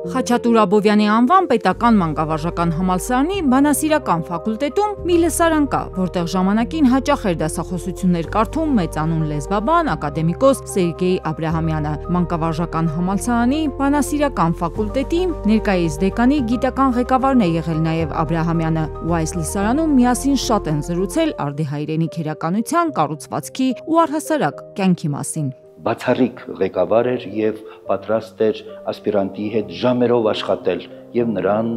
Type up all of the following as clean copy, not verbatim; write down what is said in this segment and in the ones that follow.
Խաչատուր Աբովյանի անվան պետական մանկավարժական համալսարանի բանասիրական ֆակուլտետում մի լսարան կա, որտեղ ժամանակին հաճախ էր դասախոսություններ կարդում մեծանուն լեզվաբան, ակադեմիկոս Սերգեյ Աբրահամյանը։ Մանկավարժական համալսարանի բանասիրական ֆակուլտետի ներկայիս դեկանի գիտական ղեկավարն է եղել նաև Աբրահամյանը, ու այս լսարանում միասին շատ են զրուցել արդի հայրենի քերականության, կառուցվածքի ու առհասարակ կյանքի մասին։ Բացառիկ ղեկավար էր եւ պատրաստ էր ասպիրանտի հետ ժամերով աշխատել եւ նրան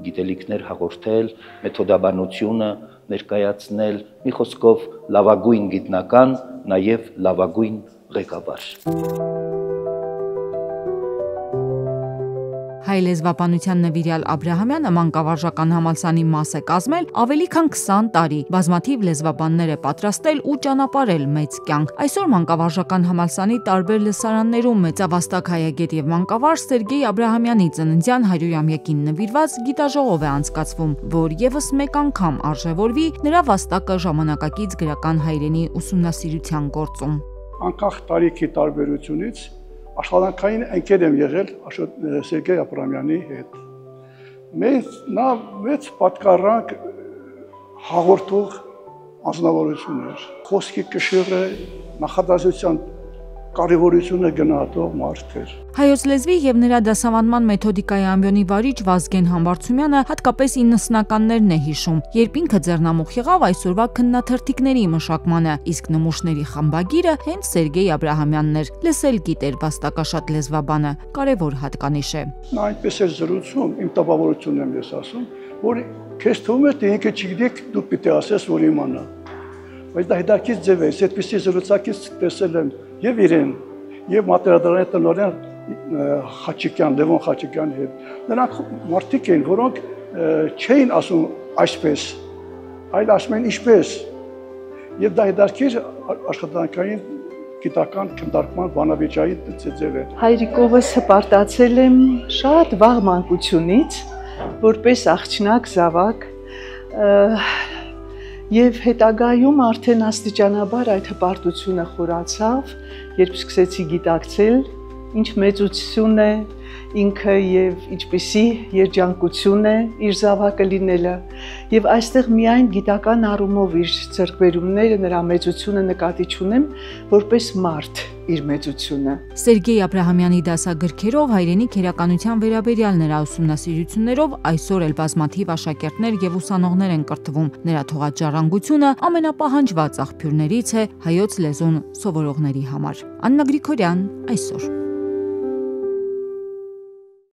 գիտելիքներ հաղորդել, մեթոդաբանությունը ներկայացնել, մի խոսքով լավագույն գիտնական, նաեւ լավագույն ղեկավար։ Հայ լեզվաբանության նվիրյալ Աբրահամյանը մանկավարժական համալսարանի մաս է կազմել ավելի քան 20 տարի, բազմաթիվ լեզվաբաններ է պատրաստել ու ճանապարհել մեծ կյանք։ Այսօր մանկավարժական համալսարանի տարբեր լսարաններում մեծավաստակ հայագետ եւ մանկավարժ Սերգեյ Աբրահամյանի ծննդյան 100-ամյակին նվիրված գիտաժողով է անցկացվում, որ եւս մեկ անգամ արժևորվի նրա վաստակը ժամանակակից գրական հայրենի ուսումնասիրության գործում։ Անկախ տարիքի տարբերությունից աշխատանքային ընկեր եմ եղել Սերգեյ Աբրահամյանի հետ։ Նա մեծ պատկառանք հաղորդող անձնավորություն էր, խոսքի կշիռը, նախադասության կարևորությունը գնահատող մարդ էր։ Հայոց լեզվի եւ նրա դասավանդման մեթոդիկայի ամբիոնի վարիչ Վազգեն Համբարձումյանը հատկապես 90-ականներն է հիշում, երբ ինքը ձեռնամուխ եղավ այսօրվա քննաթերթիկների մշակմանը, իսկ նմուշների խմբագիրը հենց Սերգեյ Աբրահամյանն էր։ Լսել գիտեր վաստակաշատ լեզվաբանը, կարևոր հատկանիշ է։ Նա այնպես էր զրուցում, իմ տպավորությունն եմ ես ասում, որ քեզ թվում է թե ինքը չգիտեք, դու պիտի ասես, որ իմանա։ Բայց դա հետաքրքիր ձև է, այդպիսի զրուցակից տեսել եմ եւ իրեն, եւ մատերադարանի տնօրեն Խաչիկյան, Լևոն Խաչիկյանի հետ։ Նրանք մարդիկ էին, որոնք չէին ասում այսպես, այլ ասում են ինչպես։ Եվ դա հետաքրքիր աշխատանքային գիտական քննարկման բանավեճային ձև է։ Հայրիկովս հպարտացել եմ շատ վաղ մանկությունից, որպես աղջնակ զավակ, եւ հետագայում արդեն աստիճանաբար այդ հպարտությունը խորացավ, երբ սկսեցի գիտակցել, ինչ մեծություն է ինքը եւ ինչպիսի երջանկություն է իր զավակը լինելը եւ այստեղ միայն գիտական առումով իր ձեռքբերումները նրա մեծությունը նկատի չունեմ որպես մարդ իր մեծությունը Սերգեյ Աբրահամյանի դասագրքերով հայրենի քերականության վերաբերյալ նրա ուսումնասիրություններով այսօր էլ բազմաթիվ աշակերտներ եւ ուսանողներ են կրթվում նրա թողած ժառանգությունը ամենապահանջված աղբյուրներից է հայոց լեզուն սովորողների համար Աննա Գրիգորյան այսօր